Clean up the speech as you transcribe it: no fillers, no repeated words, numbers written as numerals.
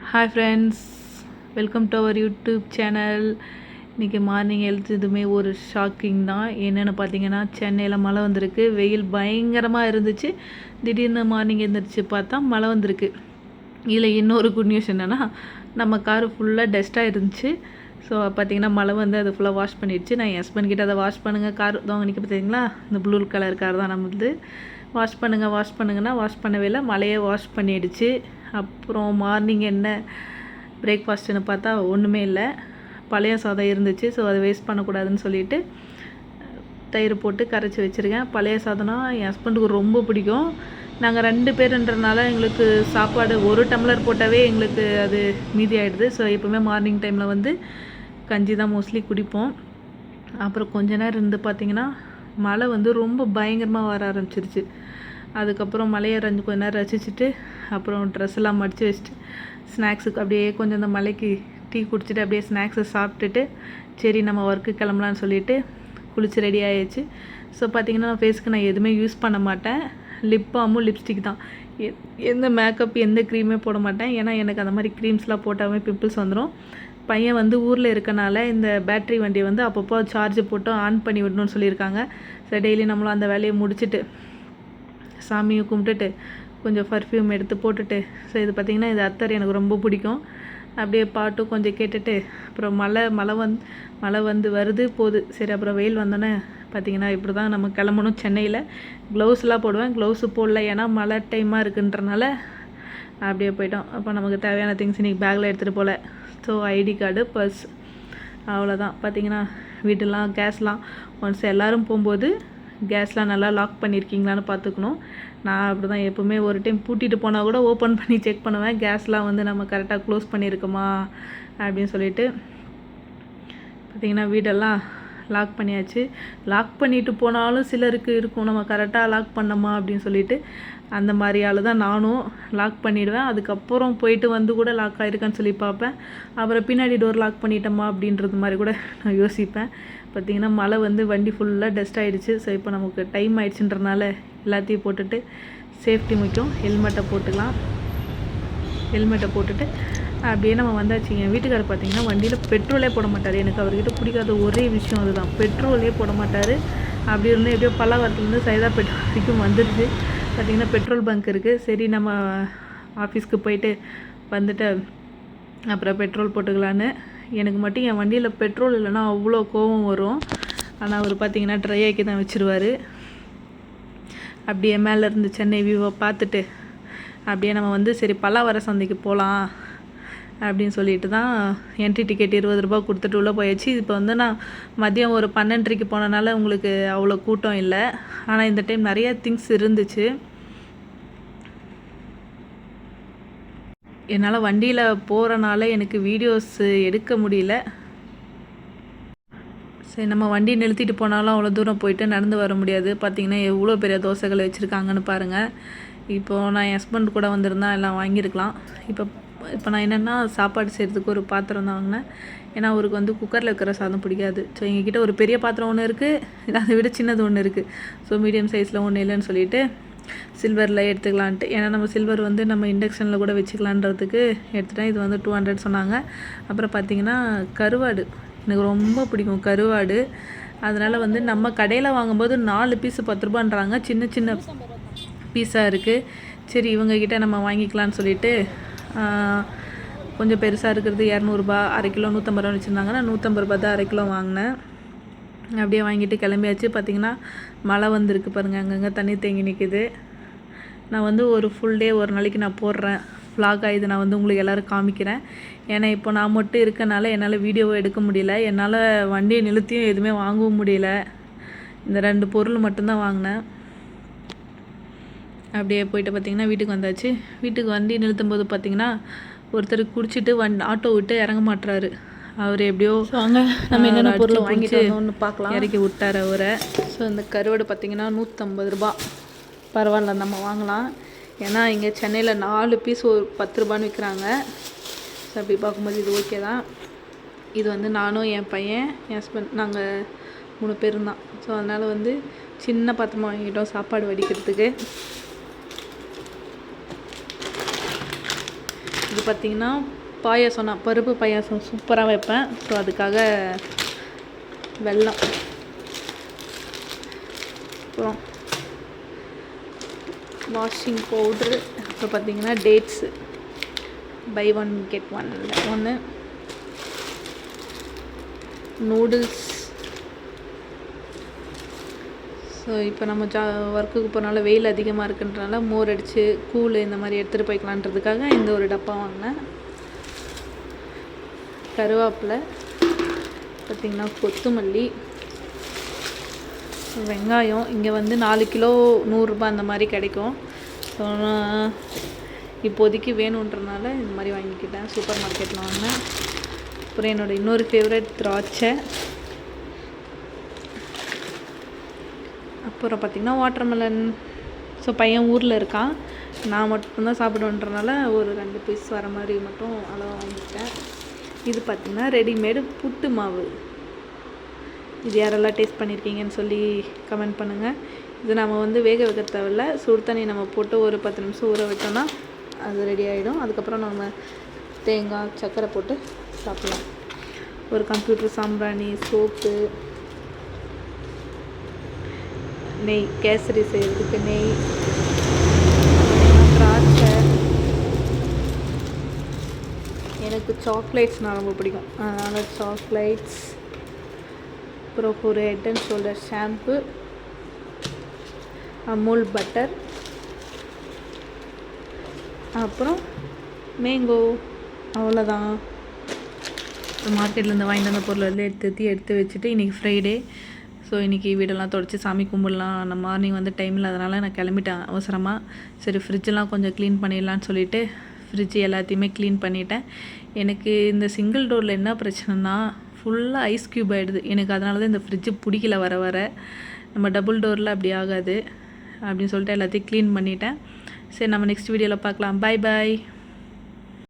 Hi friends, welcome to our YouTube channel. இன்றைக்கி morning எழுந்ததுமே ஒரு ஷாக்கிங் தான். என்னென்னு பார்த்தீங்கன்னா, சென்னையில் மழை வந்திருக்கு. வெயில் பயங்கரமாக இருந்துச்சு. திடீர்னு மார்னிங் எழுந்திரிச்சு பார்த்தா மழை வந்திருக்கு. இதில் இன்னொரு குட் நியூஸ் என்னென்னா, நம்ம கார் ஃபுல்லாக டஸ்ட்டாக இருந்துச்சு. ஸோ பார்த்திங்கன்னா மழை வந்து அது ஃபுல்லாக வாஷ் பண்ணிடுச்சு. நான் என் ஹஸ்பண்ட் கிட்ட அதை வாஷ் பண்ணுங்கள், கார் தான் நிற்க பார்த்தீங்களா, இந்த ப்ளூ கலர் கார் தான் நம்மளுது. வாஷ் பண்ணுங்கன்னா வாஷ் பண்ணவே இல்லை, மழையே வாஷ் பண்ணிடுச்சு. அப்புறம் மார்னிங் என்ன பிரேக்ஃபாஸ்ட்டுன்னு பார்த்தா ஒன்றுமே இல்லை, பழைய சாதம் இருந்துச்சு. ஸோ அதை வேஸ்ட் பண்ணக்கூடாதுன்னு சொல்லிவிட்டு தயிர் போட்டு கரைச்சி வச்சுருக்கேன். பழைய சாதம்னா என் ஹஸ்பண்டுக்கு ரொம்ப பிடிக்கும். நாங்கள் 2 பேருன்றனால எங்களுக்கு சாப்பாடு ஒரு டம்ளர் போட்டாவே எங்களுக்கு அது மீதி ஆகிடுது. ஸோ எப்போவுமே மார்னிங் டைமில் வந்து கஞ்சி தான் மோஸ்ட்லி குடிப்போம். அப்புறம் கொஞ்ச நேரம் இருந்து பார்த்திங்கன்னா மழை வந்து ரொம்ப பயங்கரமாக வர ஆரம்பிச்சிருச்சு. அதுக்கப்புறம் மழையை கொஞ்ச நேரம் ரசிச்சுட்டு அப்புறம் ட்ரெஸ் எல்லாம் மடித்து வச்சுட்டு ஸ்நாக்ஸுக்கு அப்படியே கொஞ்சம் அந்த மலைக்கு டீ குடிச்சிட்டு அப்படியே ஸ்நாக்ஸை சாப்பிட்டுட்டு சரி நம்ம ஒர்க்கு கிளம்பலான்னு சொல்லிவிட்டு குளிச்சு ரெடி ஆகிடுச்சு. ஸோ பார்த்திங்கன்னா ஃபேஸ்க்கு நான் எதுவுமே யூஸ் பண்ண மாட்டேன். லிப் பாமும் லிப்ஸ்டிக் தான். எந்த மேக்கப் எந்த க்ரீமே போட மாட்டேன். ஏன்னா எனக்கு அந்த மாதிரி க்ரீம்ஸ்லாம் போட்டாவே பிம்பிள்ஸ் வந்துடும். பையன் வந்து ஊரில் இருக்கனால இந்த பேட்ரி வண்டியை வந்து அப்பப்போ சார்ஜ் போட்டு ஆன் பண்ணி விடணும்னு சொல்லியிருக்காங்க. ஸோ டெய்லி நம்மளும் அந்த வேலையை முடிச்சுட்டு சாமியை கும்பிட்டுட்டு கொஞ்சம் பர்ஃப்யூம் எடுத்து போட்டுட்டு, ஸோ இது பார்த்திங்கன்னா இது அத்தர் எனக்கு ரொம்ப பிடிக்கும். அப்படியே பாட்டும் கொஞ்சம் கேட்டுட்டு அப்புறம் மழை வந்து வருது போகுது. சரி அப்புறம் வெயில் வந்தோன்னே பார்த்திங்கன்னா இப்படி தான் நம்ம கிளம்பணும். சென்னையில் க்ளவுஸ்லாம் போடுவேன், க்ளவுஸு போடல ஏன்னா மழை டைமாக இருக்குன்றனால அப்படியே போயிட்டோம். அப்போ நமக்கு தேவையான திங்ஸ் இன்றைக்கி பேக்கில் எடுத்துகிட்டு போகல. ஸோ ஐடி கார்டு, பர்ஸ், அவ்வளோதான். பார்த்திங்கன்னா வீட்டெல்லாம் கேஸ்லாம் ஒன்ஸ் எல்லோரும் போகும்போது கேஸ்லாம் நல்லா லாக் பண்ணியிருக்கீங்களான்னு பார்த்துக்கணும். நான் அப்படி தான் எப்போவுமே ஒரு டைம் பூட்டிட்டு போனால் கூட ஓப்பன் பண்ணி செக் பண்ணுவேன், கேஸ்லாம் வந்து நம்ம கரெக்டாக க்ளோஸ் பண்ணியிருக்கோமா அப்படின்னு சொல்லிட்டு. பார்த்திங்கன்னா வீடெல்லாம் லாக் பண்ணியாச்சு. லாக் பண்ணிட்டு போனாலும் சிலருக்கு இருக்கும் நம்ம கரெக்டாக லாக் பண்ணோமா அப்படின்னு சொல்லிட்டு. அந்த மாதிரி ஆள் தான் நானும். லாக் பண்ணிவிடுவேன், அதுக்கப்புறம் போயிட்டு வந்து கூட லாக் ஆகிருக்கான்னு சொல்லி பார்ப்பேன். அப்புறம் பின்னாடி டோர் லாக் பண்ணிட்டோமா அப்படின்றது மாதிரி கூட நான் யோசிப்பேன். பார்த்திங்கன்னா மழை வந்து வண்டி ஃபுல்லாக டஸ்ட் ஆகிடுச்சு. ஸோ இப்போ நமக்கு டைம் ஆகிடுச்சுன்றனால எல்லாத்தையும் போட்டுட்டு சேஃப்டி முக்கியம், ஹெல்மெட்டை போட்டுக்கலாம். ஹெல்மெட்டை போட்டுட்டு அப்படியே நம்ம வந்தாச்சு. என் வீட்டுக்காரர் பார்த்திங்கன்னா வண்டியில் பெட்ரோலே போட மாட்டார். எனக்கு அவர்கிட்ட பிடிக்காத ஒரே விஷயம் அதுதான், பெட்ரோலே போட மாட்டார். அப்படி இருந்து எப்படியோ பல்லாவரத்துலேருந்து சைதாப்பேட்டை வரைக்கும் வந்துடுச்சு. பார்த்திங்கன்னா பெட்ரோல் பங்க் இருக்குது. சரி நம்ம ஆஃபீஸ்க்கு போயிட்டு வந்துட்டு அப்புறம் பெட்ரோல் போட்டுக்கலான்னு. எனக்கு மட்டும் என் வண்டியில் பெட்ரோல் இல்லைன்னா அவ்வளோ கோவம் வரும். ஆனால் அவர் பார்த்திங்கன்னா ட்ரை ஆக்கி தான் வச்சுருவார். அப்படியே மேலேருந்து சென்னை வியூவை பார்த்துட்டு அப்படியே நம்ம வந்து சரி பல்லாவர சந்தைக்கு போகலாம் அப்படின்னு சொல்லிட்டு தான் என்ட்ரி டிக்கெட் 20 ரூபா கொடுத்துட்டு உள்ளே போயாச்சு. இப்போ வந்து நான் மதியம் ஒரு 12:30க்கு போனனால உங்களுக்கு அவ்வளோ கூட்டம் இல்லை. ஆனால் இந்த டைம் நிறையா திங்ஸ் இருந்துச்சு. என்னால் வண்டியில் போகிறனால எனக்கு வீடியோஸ் எடுக்க முடியல. சரி நம்ம வண்டி நிறுத்திட்டு போனாலும் அவ்வளோ தூரம் போயிட்டு நடந்து வர முடியாது. பார்த்திங்கன்னா எவ்வளோ பெரிய தோசைகள் வச்சுருக்காங்கன்னு பாருங்கள். இப்போது நான் என் ஹஸ்பண்ட் கூட வந்திருந்தா எல்லாம் வாங்கியிருக்கலாம். இப்போ நான் என்னென்னா சாப்பாடு செய்கிறதுக்கு ஒரு பாத்திரம் தான் வாங்கினேன். ஏன்னா அவருக்கு வந்து குக்கரில் வைக்கிற சாதம் பிடிக்காது. ஸோ எங்ககிட்ட ஒரு பெரிய பாத்திரம் ஒன்று இருக்குது, அதை விட சின்னது ஒன்று இருக்குது. ஸோ மீடியம் சைஸில் ஒன்று இல்லைன்னு சொல்லிவிட்டு சில்வரில் எடுத்துக்கலான்ட்டு. ஏன்னா நம்ம சில்வர் வந்து நம்ம இண்டக்ஷனில் கூட வச்சுக்கலான்றதுக்கு எடுத்துட்டேன். இது வந்து 200 சொன்னாங்க. அப்புறம் பார்த்திங்கன்னா கருவாடு எனக்கு ரொம்ப பிடிக்கும் கருவாடு. அதனால் வந்து நம்ம கடையில் வாங்கும்போது 4 பீஸு 10 ரூபான்றாங்க, சின்ன சின்ன பீஸாக இருக்குது. சரி இவங்கக்கிட்ட நம்ம வாங்கிக்கலான்னு சொல்லிவிட்டு கொஞ்சம் பெருசாக இருக்கிறது 200 ரூபா, அரை கிலோ 150 ரூபா வச்சுருந்தாங்க. நான் 150 ரூபா தான் அரை கிலோ வாங்கினேன். அப்படியே வாங்கிட்டு கிளம்பியாச்சு. பார்த்திங்கன்னா மழை வந்திருக்கு பாருங்கள், அங்கங்கே தண்ணி தேங்கி நிற்கிது. நான் வந்து ஒரு ஃபுல் டே ஒரு நாளைக்கு நான் போடுறேன் vlog-ஆ. இது நான் வந்து உங்களுக்கு எல்லோரும் காமிக்கிறேன். ஏன்னா இப்போ நான் மட்டும் இருக்கனால என்னால் வீடியோவை எடுக்க முடியல. என்னால் வண்டியை நிறுத்தியும் எதுவுமே வாங்கவும் முடியல. இந்த 2 பொருள் மட்டும்தான் வாங்கினேன். அப்படியே போயிட்டு பார்த்திங்கன்னா வீட்டுக்கு வந்தாச்சு. வீட்டுக்கு வண்டி நிறுத்தும் போது பார்த்திங்கன்னா ஒருத்தர் குடிச்சிட்டு ஆட்டோ விட்டு இறங்க மாட்டுறாரு. அவர் எப்படியோ நம்ம என்னென்ன பொருள் வாங்கிட்டு ஒன்று பார்க்கலாம் இறக்கி விட்டார் அவரை. ஸோ இந்த கருவாடு பார்த்திங்கன்னா 150 ரூபா, பரவாயில்ல நம்ம வாங்கலாம். ஏன்னா இங்கே சென்னையில் 4 பீஸ் ஒரு 10 ரூபான்னு விற்கிறாங்க. ஸோ அப்படி பார்க்கும்போது இது ஓகே தான். இது வந்து நானும் என் பையன் என் ஹஸ்பண்ட் நாங்கள் 3 பேரும் தான். ஸோ அதனால் வந்து சின்ன பாத்திரமாக வாங்கிட்டோம் சாப்பாடு வடிக்கிறதுக்கு. இது பார்த்திங்கன்னா பாயாசம், நான் பருப்பு பாயாசம் சூப்பராக வைப்பேன். ஸோ அதுக்காக வெல்லம், அப்புறம் வாஷிங் பவுட்ரு, அப்புறம் பார்த்திங்கன்னா dates, buy 1 get 1, noodles. So இப்போ நம்ம ஒர்க்குக்கு போகிறனால வெயில் அதிகமாக இருக்குன்றனால மோர் அடித்து கூழ் இந்த மாதிரி எடுத்துகிட்டு போய்க்கலான்றதுக்காக இந்த ஒரு டப்பா வாங்கினேன். கருவேப்பிலை, பார்த்திங்கன்னா கொத்தமல்லி, வெங்காயம். இங்கே வந்து 4 கிலோ 100 ரூபாய் அந்த மாதிரி கிடைக்கும். ஸோ நான் இப்போதைக்கு வேணுன்றனால இந்த மாதிரி வாங்கிக்கிட்டேன், சூப்பர் மார்க்கெட்டில் வாங்கினேன். அப்புறம் என்னோடய இன்னொரு ஃபேவரட் திராட்சை, அப்புறம் பார்த்திங்கன்னா வாட்டர்மெலன். ஸோ பையன் ஊரில் இருக்கான், நான் மட்டும்தான் சாப்பிடுவேன்றனால ஒரு 2 பீஸ் வர மாதிரி மட்டும் அளவாக வாங்கிட்டேன். இது பார்த்திங்கன்னா ரெடிமேடு புட்டு மாவு. இது யாரெல்லாம் டேஸ்ட் பண்ணியிருக்கீங்கன்னு சொல்லி கமெண்ட் பண்ணுங்கள். இது நம்ம வந்து வேக வைக்க தேவையில்ல, சுடு தண்ணி நம்ம போட்டு ஒரு 10 நிமிஷம் ஊற வச்சோன்னா அது ரெடி ஆகிடும். அதுக்கப்புறம் நம்ம தேங்காய் சர்க்கரை போட்டு சாப்பிட்லாம். ஒரு கம்ப்யூட்டர் சாம்பிராணி, சோப்பு, நெய், கேசரி செய்கிறதுக்கு நெய், திராட்சை. எனக்கு சாக்லேட்ஸ்னால் ரொம்ப பிடிக்கும், அதனால் சாக்லேட்ஸ். அப்புறம் ஒரு head and shoulder shampoo, Amul butter, அப்புறம் மேங்கோ. அவ்வளோதான். மார்க்கெட்லேருந்து வாங்கிட்டு வந்த பொருள் வந்து எடுத்து வச்சுட்டு இன்றைக்கி ஃப்ரைடே. ஸோ இன்றைக்கி வீடெல்லாம் தொடச்சி சாமி கும்பிடலாம். நான் மார்னிங் வந்து டைம் இல்லாதனால நான் கிளம்பிட்டேன் அவசரமாக. சரி ஃப்ரிட்ஜெல்லாம் கொஞ்சம் க்ளீன் பண்ணிடலான்னு சொல்லிவிட்டு ஃப்ரிட்ஜ் எல்லாத்தையுமே க்ளீன் பண்ணிட்டேன். எனக்கு இந்த சிங்கிள் டோரில் என்ன பிரச்சனைனா ஃபுல்லாக ஐஸ் க்யூப் ஆகிடுது. எனக்கு அதனால தான் இந்த ஃப்ரிட்ஜு பிடிக்கல. வர நம்ம டபுள் டோரில் அப்படி ஆகாது அப்படின்னு சொல்லிட்டு எல்லாத்தையும் க்ளீன் பண்ணிட்டேன். சரி, நம்ம நெக்ஸ்ட் வீடியோவில் பார்க்கலாம். பாய்.